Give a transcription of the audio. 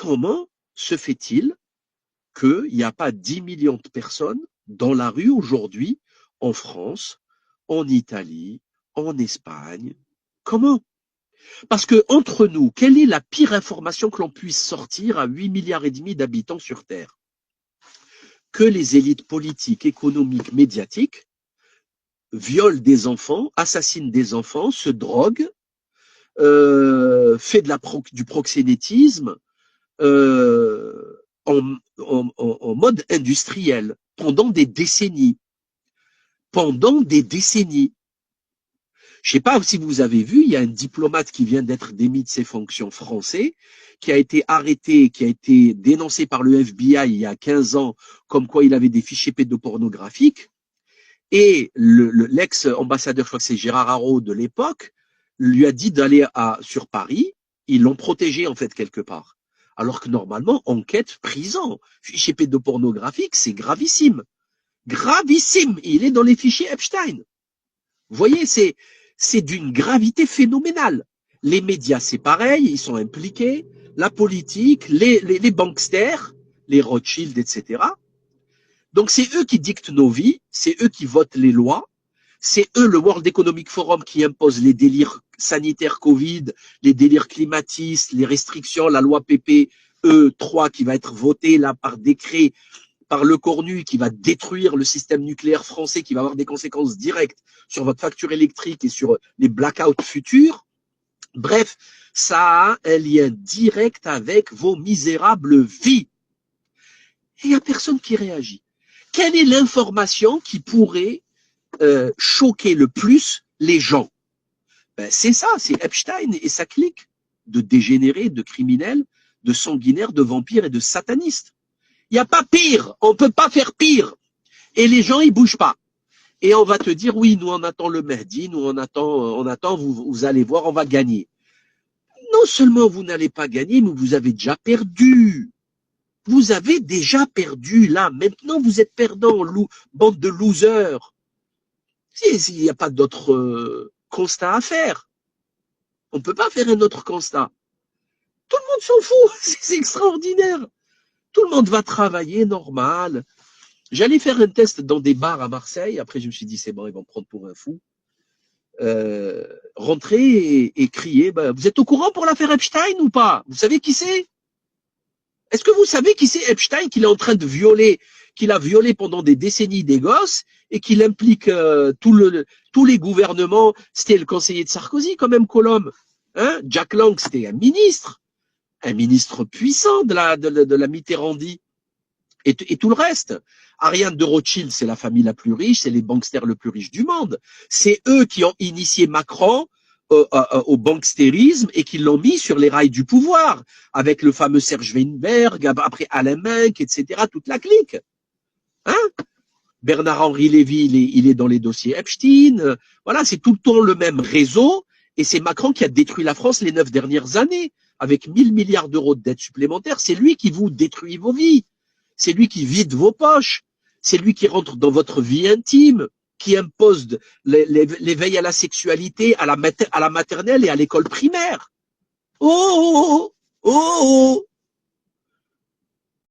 comment se fait-il qu'il n'y a pas 10 millions de personnes dans la rue aujourd'hui, en France, en Italie, en Espagne? Comment? Parce que entre nous, quelle est la pire information que l'on puisse sortir à 8 milliards et demi d'habitants sur Terre? Que les élites politiques, économiques, médiatiques violent des enfants, assassinent des enfants, se droguent, fait du proxénétisme en mode industriel pendant des décennies. Pendant des décennies. Je ne sais pas si vous avez vu, il y a un diplomate qui vient d'être démis de ses fonctions français, qui a été arrêté, qui a été dénoncé par le FBI il y a 15 ans, comme quoi il avait des fichiers pédopornographiques. Et l'ex-ambassadeur, je crois que c'est Gérard Haraud de l'époque, lui a dit d'aller sur Paris. Ils l'ont protégé, en fait, quelque part. Alors que normalement, enquête, prison, fichier pédopornographique, c'est gravissime. Gravissime. Il est dans les fichiers Epstein. Vous voyez, c'est d'une gravité phénoménale. Les médias, c'est pareil, ils sont impliqués. La politique, les banksters, les Rothschild, etc. Donc, c'est eux qui dictent nos vies, c'est eux qui votent les lois, c'est eux, le World Economic Forum, qui impose les délires sanitaires Covid, les délires climatistes, les restrictions, la loi PPE 3 qui va être votée là par décret par le Cornu, qui va détruire le système nucléaire français, qui va avoir des conséquences directes sur votre facture électrique et sur les blackouts futurs. Bref, ça a un lien direct avec vos misérables vies. Et il n'y a personne qui réagit. Quelle est l'information qui pourrait choquer le plus les gens? C'est ça, c'est Epstein et sa clique de dégénérés, de criminels, de sanguinaires, de vampires et de satanistes. Il n'y a pas pire, on ne peut pas faire pire. Et les gens, ils bougent pas. Et on va te dire, oui, nous on attend le Mahdi, nous on attend, vous allez voir, on va gagner. Non seulement vous n'allez pas gagner, mais vous avez déjà perdu. Vous avez déjà perdu, là. Maintenant, vous êtes perdants, bande de losers. Il n'y a pas d'autre constat à faire. On ne peut pas faire un autre constat. Tout le monde s'en fout. C'est extraordinaire. Tout le monde va travailler normal. J'allais faire un test dans des bars à Marseille. Après, je me suis dit, c'est bon, ils vont me prendre pour un fou. Rentrer et crier, vous êtes au courant pour l'affaire Epstein ou pas? Vous savez qui c'est? Est-ce que vous savez qui c'est Epstein, qu'il est en train de violer, qu'il a violé pendant des décennies des gosses et qu'il implique tous les gouvernements? C'était le conseiller de Sarkozy quand même, Colombe. Hein? Jack Lang, c'était un ministre puissant de la Mitterrandie. Et tout le reste. Ariane de Rothschild, c'est la famille la plus riche, c'est les banksters le plus riches du monde. C'est eux qui ont initié Macron au banksterisme et qui l'ont mis sur les rails du pouvoir, avec le fameux Serge Weinberg, après Alain Menck, etc., toute la clique. Hein? Bernard-Henri Lévy, il est dans les dossiers Epstein. Voilà, c'est tout le temps le même réseau. Et c'est Macron qui a détruit la France les 9 dernières années, avec 1000 milliards d'euros de dettes supplémentaires. C'est lui qui vous détruit vos vies. C'est lui qui vide vos poches. C'est lui qui rentre dans votre vie intime, qui impose l'éveil à la sexualité, à la maternelle et à l'école primaire. Oh, oh, oh, oh, oh.